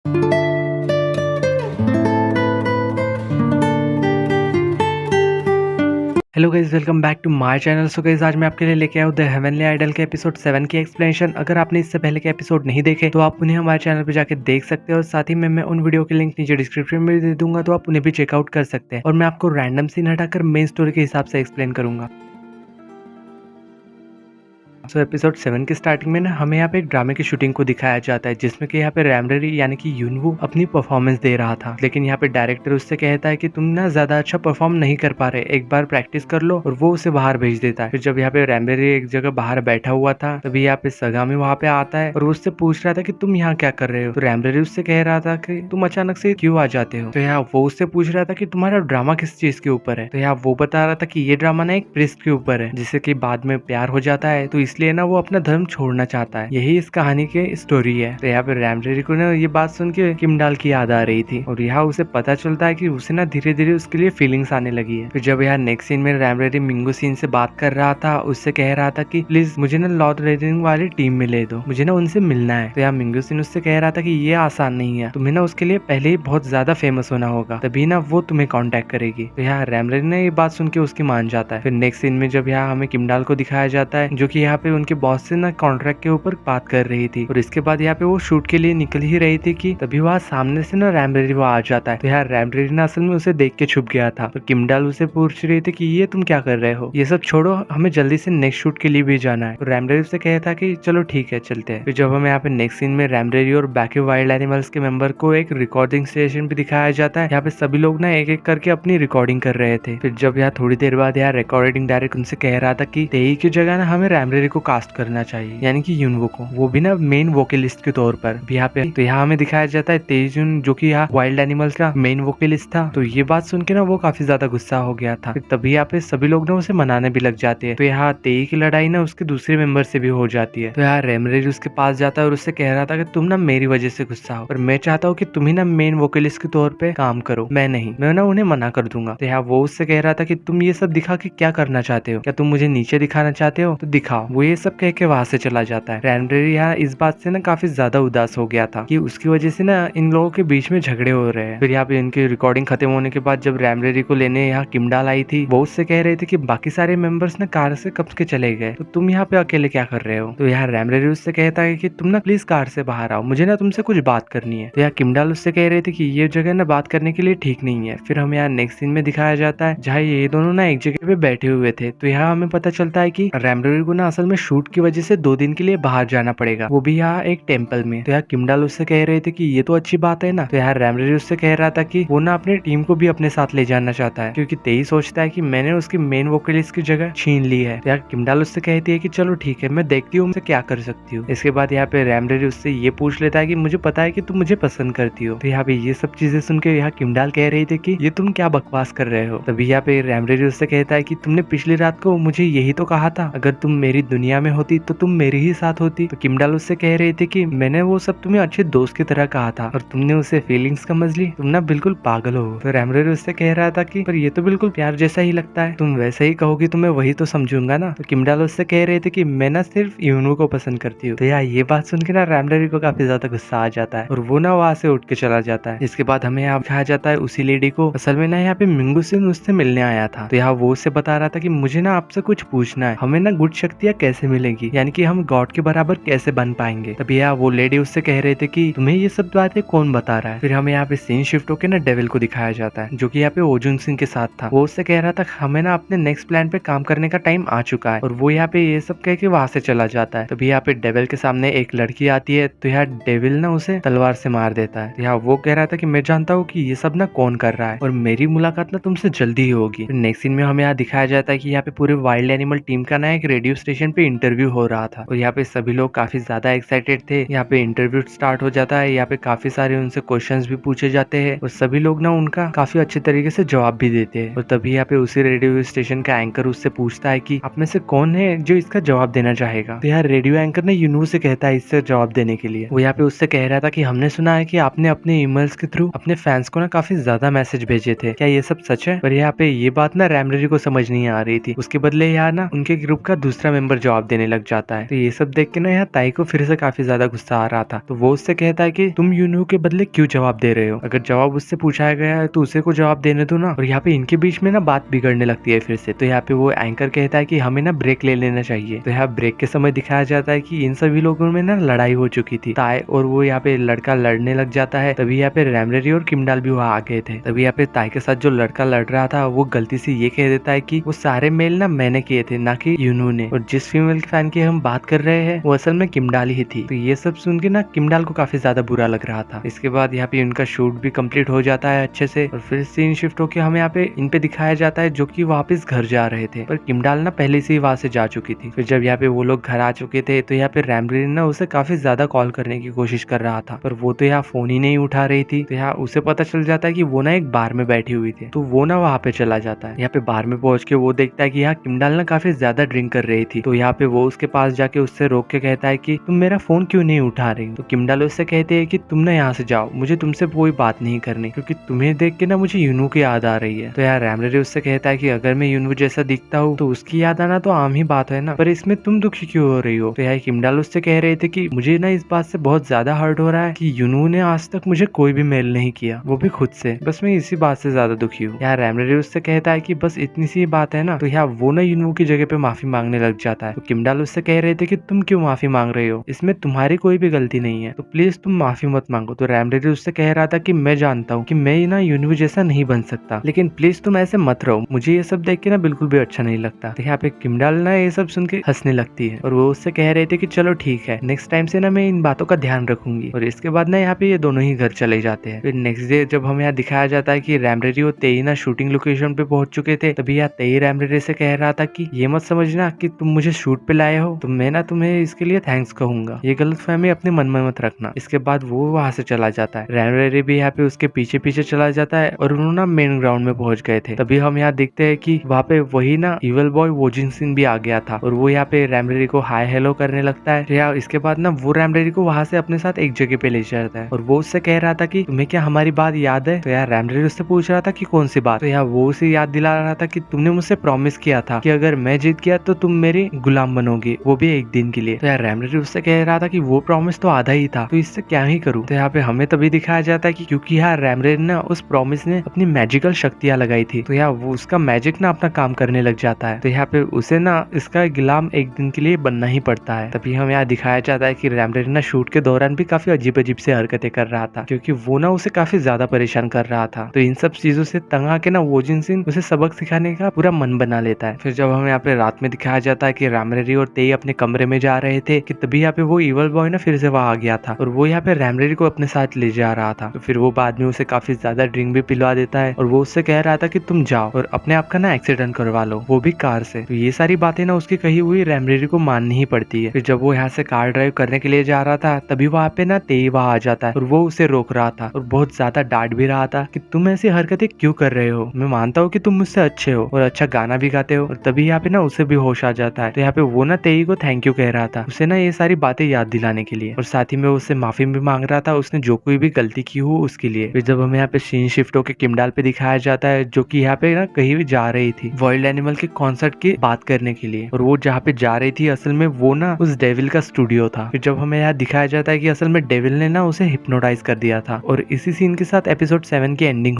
Hello guys, welcome back to my channel. So guys, आज मैं आपके लिए लेके आया हूँ द हेवनली आइडल के एपिसोड 7 की एक्सप्लेनेशन। अगर आपने इससे पहले के एपिसोड नहीं देखे तो आप उन्हें हमारे चैनल पे जाके देख सकते हैं, और साथ ही में मैं उन वीडियो के लिंक नीचे डिस्क्रिप्शन में दे दूंगा, तो आप उन्हें भी चेकआउट कर सकते हैं। और मैं आपको रैंडम सीन हटाकर मेन स्टोरी के हिसाब से एक्सप्लेन करूंगा। सो एपिसोड 7 की स्टार्टिंग में ना हमें यहाँ पे एक ड्रामे की शूटिंग को दिखाया जाता है, जिसमें कि यहाँ पे रैमरेरी यानी कि यूनवू अपनी परफॉर्मेंस दे रहा था। लेकिन यहाँ पे डायरेक्टर उससे कहता है कि तुम ना ज्यादा अच्छा परफॉर्म नहीं कर पा रहे, एक बार प्रैक्टिस कर लो, और वो उसे बाहर भेज देता है। फिर जब यहाँ पे रैमरेरी एक जगह बाहर बैठा हुआ था, तभी यहाँ पे सगामी वहाँ पे आता है और उससे पूछ रहा था कि तुम यहाँ क्या कर रहे हो। तो रैमरेरी उससे कह रहा था कि तुम अचानक से क्यों आ जाते हो। तो यहाँ वो उससे पूछ रहा था कि तुम्हारा ड्रामा किस चीज के ऊपर है। तो यहाँ वो बता रहा था कि ये ड्रामा ना एक प्रिस्ट के ऊपर है, जिससे कि बाद में प्यार हो जाता है, तो इसलिए ना वो अपना धर्म छोड़ना चाहता है। यही इस कहानी की स्टोरी है। तो यहाँ पे रैमरेरी को ना ये बात सुन के किमडाल की याद आ रही थी, और यहाँ उसे पता चलता है कि उसे ना धीरे धीरे उसके लिए फीलिंग्स आने लगी है। फिर जब यहाँ नेक्स्ट सीन में रैमरेरी मिंगू सीन से बात कर रहा था, उससे कह रहा था कि प्लीज मुझे ना लॉर्ड रेडिंग वाली टीम में ले दो, मुझे ना उनसे मिलना है। तो यहाँ मिंगू सीन उससे कह रहा था कि ये आसान नहीं है, तुम्हें ना उसके लिए पहले ही बहुत ज्यादा फेमस होना होगा, तभी ना वो तुम्हें कॉन्टेक्ट करेगी। तो यहाँ रैमरेरी ने ये बात सुन के उसकी मान जाता है। फिर नेक्स्ट सीन में जब यहाँ हमें किमडाल को दिखाया जाता है, जो कि यहाँ पे उनके बॉस से ना कॉन्ट्रैक्ट के ऊपर बात कर रही थी, और इसके बाद यहाँ पे वो शूट के लिए निकल ही रही थी कि तभी वहाँ सामने से ना रैमरेरी वो आ जाता है। तो यार रैमरेरी ना असल में उसे देख के छुप गया था, और किमडाल उसे पूछ रही थी कि ये तुम क्या कर रहे हो, ये सब छोड़ो, हमें जल्दी से नेक्स्ट शूट के लिए भी जाना है। तो रैमरेरी उसे कहता कि चलो ठीक है चलते हैं। फिर जब हमें यहाँ पे नेक्स्ट सीन में रैमरेरी और बाकी वाइल्ड एनिमल्स के मेंबर को एक रिकॉर्डिंग स्टेशन पे दिखाया जाता है। यहाँ पे सभी लोग ना एक एक करके अपनी रिकॉर्डिंग कर रहे थे। फिर जब यहाँ थोड़ी देर बाद यहाँ रिकॉर्डिंग डायरेक्ट उनसे कह रहा था कि तेई की जगह ना हमें रैमरेरी को कास्ट करना चाहिए, यानी कि यूनवो को, वो भी ना मेन वोकलिस्ट के तौर पर। यहाँ पे तो यहाँ हमें दिखाया जाता है तेजुन, जो कि यहाँ वाइल्ड एनिमल्स का मेन वोकलिस्ट था। तो ये बात सुन के ना वो काफी ज्यादा गुस्सा हो गया था। तभी यहाँ पे सभी लोग ना उसे मनाने भी लग जाते हैं। तो यहाँ तेई की लड़ाई ना उसके दूसरे मेंबर से भी हो जाती है। तो यहाँ रैमरेरी उसके पास जाता है और उससे कह रहा था कि तुम ना मेरी वजह से गुस्सा हो, और मैं चाहता हूँ कि तुम ही ना मेन वोकलिस्ट के तौर पे काम करो, मैं नहीं, मैं ना उन्हें मना कर दूंगा। तो यहाँ वो उससे कह रहा था कि तुम ये सब दिखा के क्या करना चाहते हो, क्या तुम मुझे नीचे दिखाना चाहते हो, तो दिखाओ। वो ये सब कह के वहां से चला जाता है। रैमरेरी यहाँ इस बात से ना काफी ज्यादा उदास हो गया था कि उसकी वजह से ना इन लोगों के बीच में झगड़े हो रहे हैं। फिर यहाँ पे इनकी रिकॉर्डिंग खत्म होने के बाद जब रैमरेरी को लेने यहाँ किमडाल आई थी, वो उससे कह रहे थे कि बाकी सारे मेंबर्स ना कार से कब के चले गए, तो तुम यहाँ पे अकेले क्या कर रहे हो। तो यहाँ रैमरेरी उससे कहता है कि तुम ना प्लीज कार से बाहर आओ, मुझे ना तुमसे कुछ बात करनी है। तो यहाँ किमडाल उससे कह रहे थे कि ये जगह ना बात करने के लिए ठीक नहीं है। फिर हमें यहाँ नेक्स्ट सीन में दिखाया जाता है जहाँ ये दोनों ना एक जगह पे बैठे हुए थे। तो यहाँ हमें पता चलता है कि रैमरेरी को ना असल में शूट की वजह से 2 दिन के लिए बाहर जाना पड़ेगा, वो भी यहाँ एक टेम्पल में। तो यार किमडाल उससे कह रहे थे कि ये तो अच्छी बात है ना। तो यार रैमरेरी उससे कह रहा था कि वो ना अपनी टीम को भी अपने साथ ले जाना चाहता है, क्योंकि तेई सोचता है कि मैंने उसकी मेन वोकलिस्ट की जगह छीन ली है। तो यार किमडाल उससे कहती है कि चलो ठीक है, मैं देखती हूँ क्या कर सकती हूँ। इसके बाद यहाँ पे रैमरेरी उससे ये पूछ लेता है कि मुझे पता है कि तुम मुझे पसंद करती हो। तो यहाँ पे ये सब चीजें सुन के यहाँ किमडाल कह रही थी कि ये तुम क्या बकवास कर रहे हो। तभी यहाँ पे रैमरेरी उससे कहता है कि तुमने पिछली रात को मुझे यही तो कहा था, अगर तुम मेरी दुनिया में होती तो तुम मेरे ही साथ होती। तो किमडाल उससे कह रही थी कि मैंने वो सब तुम्हें अच्छे दोस्त की तरह कहा था और तुमने उसे फीलिंग्स समझ ली, तुम ना बिल्कुल पागल हो। तो रैमरेरी उससे कह रहा था कि पर ये तो बिल्कुल प्यार जैसा ही लगता है, तुम वैसे ही कहोगी तो मैं वही तो समझूंगा ना। तो किमडाल उससे कह रहे थे कि मैं ना सिर्फ यूनू को पसंद करती हूँ। तो यार ये बात सुन के ना रैमरेरी को काफी ज्यादा गुस्सा आ जाता है, और वो ना वहां से उठ के चला जाता है। इसके बाद हमें यहाँ दिखाया जाता है उसी लेडी को, असल में ना यहाँ पे मिंगू सिंह उससे मिलने आया था। तो यहाँ वो उससे बता रहा था कि मुझे ना आपसे कुछ पूछना है, हमें ना गुड शक्तियाँ कैसे मिलेगी, यानी कि हम गॉड के बराबर कैसे बन पाएंगे। तभी यहाँ वो लेडी उससे कह रहे थे कि तुम्हें ये सब बातें कौन बता रहा है। फिर हमें यहाँ पे सीन शिफ्ट होकर ना डेविल को दिखाया जाता है, जो कि यहाँ पे ओजुन सिंह के साथ था। वो उससे कह रहा था हमें ना अपने नेक्स्ट प्लान पे काम करने का टाइम आ चुका है, और वो यहाँ पे ये सब कह के वहां से चला जाता है। तभी यहाँ पे डेविल के सामने एक लड़की आती है, तो यहाँ डेविल ना उसे तलवार से मार देता है। यहाँ वो कह रहा था कि मैं जानता हूँ कि ये सब ना कौन कर रहा है, और मेरी मुलाकात ना तुमसे जल्दी ही होगी। नेक्स्ट सीन में हमें यहाँ दिखाया जाता है कि यहाँ पे पूरे वाइल्ड एनिमल टीम का ना एक रेडियो स्टेशन पे इंटरव्यू हो रहा था, और यहाँ पे सभी लोग काफी ज्यादा एक्साइटेड थे। यहाँ पे इंटरव्यू स्टार्ट हो जाता है, यहाँ पे काफी सारे उनसे क्वेश्चंस भी पूछे जाते हैं, और सभी लोग ना उनका काफी अच्छे तरीके से जवाब भी देते हैं। और तभी यहाँ पे उसी रेडियो स्टेशन का एंकर उससे पूछता है कि आप में से कौन है जो इसका जवाब देना चाहेगा। तो यार रेडियो एंकर ने यूनू से कहता है इससे जवाब देने के लिए। वो यहाँ पे उससे कह रहा था कि हमने सुना है कि आपने अपने ईमेल्स के थ्रू अपने फैंस को ना काफी ज्यादा मैसेज भेजे थे, क्या ये सब सच है। पर यहाँ पे ये बात ना रैमरेरी को समझ नहीं आ रही थी। उसके बदले यहाँ ना उनके ग्रुप का दूसरा मेंबर जवाब देने लग जाता है। तो ये सब देख के ना यहाँ ताई को फिर से काफी ज्यादा गुस्सा आ रहा था। तो वो उससे कहता है कि तुम यूनू के बदले क्यों जवाब दे रहे हो? अगर जवाब उससे पूछाया गया है तो उसे को जवाब देने दो ना। और यहाँ पे इनके बीच में ना बात बिगड़ने लगती है फिर से। तो यहाँ पे वो एंकर कहता है कि हमें ना ब्रेक ले लेना चाहिए। तो यहाँ ब्रेक के समय दिखाया जाता है कि इन सभी लोगों में ना लड़ाई हो चुकी थी। ताई और वो यहाँ पे लड़का लड़ने लग जाता है। तभी यहाँ पे रैमरेरी और किमडाल भी वहाँ आ गए थे। तभी यहाँ पे ताई के साथ जो लड़का लड़ रहा था वो गलती से ये कह देता है कि वो सारे मेल ना मैंने किए थे, ना कि यूनू ने, और जिस फीमेल फैन की हम बात कर रहे हैं वो असल में किमडाल ही थी। तो ये सब सुन के ना किमडाल को काफी ज्यादा बुरा लग रहा था। इसके बाद यहाँ पे उनका शूट भी कंप्लीट हो जाता है अच्छे से, और फिर सीन शिफ्ट होके हमें यहाँ पे इन पे दिखाया जाता है जो कि वापस घर जा रहे थे। पर किमडाल ना पहले से ही वहां से जा चुकी थी। फिर जब यहाँ पे वो लोग घर आ चुके थे तो यहाँ पे रैमरेरी ना उसे काफी ज्यादा कॉल करने की कोशिश कर रहा था, पर वो तो यहाँ फोन ही नहीं उठा रही थी। तो यहाँ उसे पता चल जाता है कि वो ना एक बार में बैठी हुई थी। तो वो ना वहाँ पे चला जाता है। यहाँ पे बार में पहुंच के वो देखता है कि यहाँ किमडाल ना काफी ज्यादा ड्रिंक कर रही थी। तो यहाँ पे वो उसके पास जाके उससे रोक के कहता है कि तुम मेरा फोन क्यों नहीं उठा रही? तो किमडाल उससे कहते हैं कि तुम ना यहाँ से जाओ, मुझे तुमसे कोई बात नहीं करनी, क्योंकि तुम्हें देख के ना मुझे यूनू की याद आ रही है। तो यार रैमरेरी उससे कहता है कि अगर मैं यूनू जैसा दिखता हूँ तो उसकी याद आना तो आम ही बात है ना, पर इसमें तुम दुखी क्यों हो रही हो? तो यार किमडाल उससे कह रहे थे कि मुझे ना इस बात से बहुत ज्यादा हर्ट हो रहा है कि यूनू ने आज तक मुझे कोई भी मेल नहीं किया, वो भी खुद से। बस मैं इसी बात से ज्यादा दुखी हूँ। यार रैमरेरी उससे कहता है कि बस इतनी सी बात है ना। तो यहाँ वो ना यूनू की जगह पे माफी मांगने लग जाता है। तो किमडाल उससे कह रहे थे कि तुम क्यों माफी मांग रहे हो, इसमें तुम्हारी कोई भी गलती नहीं है, तो प्लीज तुम माफी मत मांगो। तो रैमरेरी उससे कह रहा था कि मैं जानता हूँ कि मैं ना यूनू जैसा नहीं बन सकता, लेकिन प्लीज तुम ऐसे मत रहो, मुझे ये सब देख के ना बिल्कुल भी अच्छा नहीं लगता। तो यहाँ पे किमडाल ना ये सब सुन के हंसने लगती है, और वो उससे कह रहे थे कि चलो ठीक है, नेक्स्ट टाइम से ना मैं इन बातों का ध्यान रखूंगी। और इसके बाद ना यहाँ पे ये दोनों ही घर चले जाते हैं। फिर नेक्स्ट डे जब हमें यहाँ दिखाया जाता है कि रैमरेरी और तेई ना शूटिंग लोकेशन पे पहुंच चुके थे, तभी यहाँ तेई रैमरेरी से कह रहा था कि ये मत समझना कि तुम मुझे शूट पे लाए हो, तो मैं ना तुम्हें इसके लिए थैंक्स कहूंगा, ये गलतफहमी अपने मन में मत रखना। इसके बाद वो वहां से चला जाता है। रैमरेरी भी यहाँ पे उसके पीछे पीछे चला जाता है, और उन्होंने ना मेन ग्राउंड में पहुंच गए थे। तभी हम यहाँ देखते हैं कि वहाँ पे वही ना इवल बॉय वोजिन सिंह भी आ गया था, और वो यहाँ पे रैमरेरी को हाय हेलो करने लगता है। या इसके बाद ना वो रैमरेरी को वहां से अपने साथ एक जगह पे ले जाता है, और वो उससे कह रहा था कि तुम्हें क्या हमारी बात याद है? तो यार रैमरेरी उससे पूछ रहा था कि कौन सी बात? तो यार वो उसे याद दिला रहा था कि तुमने मुझसे प्रॉमिस किया था कि अगर मैं जीत गया तो तुम मेरी गुलाम बनोगे, वो भी एक दिन के लिए। तो यार रैमरेरी उससे कह रहा था कि वो प्रॉमिस तो आधा ही था, तो इससे क्या ही करूं। तो यहाँ पे हमें तभी दिखाया जाता है कि क्योंकि यार रैमरेरी ना उस प्रॉमिस ने अपनी मैजिकल शक्तियां लगाई थी, तो यार वो उसका मैजिक ना अपना काम करने लग जाता है। तो यहाँ पे उसे ना इसका गुलाम एक दिन के लिए बनना ही पड़ता है। तभी हम यहाँ दिखाया जाता है कि रैमरेरी ना शूट के दौरान भी काफी अजीब अजीब से हरकतें कर रहा था, क्योंकि वो ना उसे काफी ज्यादा परेशान कर रहा था। तो इन सब चीजों से तंग आके ना वोजिन सिंह उसे सबक सिखाने का पूरा मन बना लेता है। फिर जब हमें यहाँ पे रात में दिखाया जाता है कि रैमरेरी और तेई अपने कमरे में जा रहे थे, कि तभी यहाँ पे वो इवल बॉय ना फिर से वहां आ गया था, और वो यहाँ पे रैमरेरी को अपने साथ ले जा रहा था। तो फिर वो बाद में उसे काफी ज्यादा ड्रिंक भी पिलवा देता है, और वो उससे कह रहा था कि तुम जाओ और अपने आप का ना एक्सीडेंट करवा लो, वो भी कार से। तो ये सारी बातें ना उसकी कही हुई रैमरेरी को माननी ही पड़ती है। फिर जब वो यहाँ से कार ड्राइव करने के लिए जा रहा था, तभी वहाँ पे ना तेई वहां आ जाता है, और वो उसे रोक रहा था, और बहुत ज्यादा डांट भी रहा था कि तुम ऐसी हरकतें क्यों कर रहे हो, मैं मानता हूँ कि तुम मुझसे अच्छे हो और अच्छा गाना भी गाते हो। और तभी यहाँ पे ना उसे भी होश आ जाता है। तो यहाँ पे वो ना तेई को थैंक यू कह रहा था, उसे ना ये सारी बातें याद दिलाने के लिए, और साथ ही में उससे माफी भी मांग रहा था उसने जो कोई भी गलती की हो उसके लिए। फिर जब हमें यहाँ पे सीन शिफ्ट होकर किमडाल पे दिखाया जाता है, जो कि यहाँ पे ना कहीं भी जा रही थी वाइल्ड एनिमल के कॉन्सर्ट की बात करने के लिए, और वो जहाँ पे जा रही थी असल में वो ना उस डेविल का स्टूडियो था। फिर जब हमें यहाँ दिखाया जाता है कि असल में डेविल ने ना उसे हिप्नोटाइज कर दिया था, और इसी सीन के साथ एपिसोड 7 की एंडिंग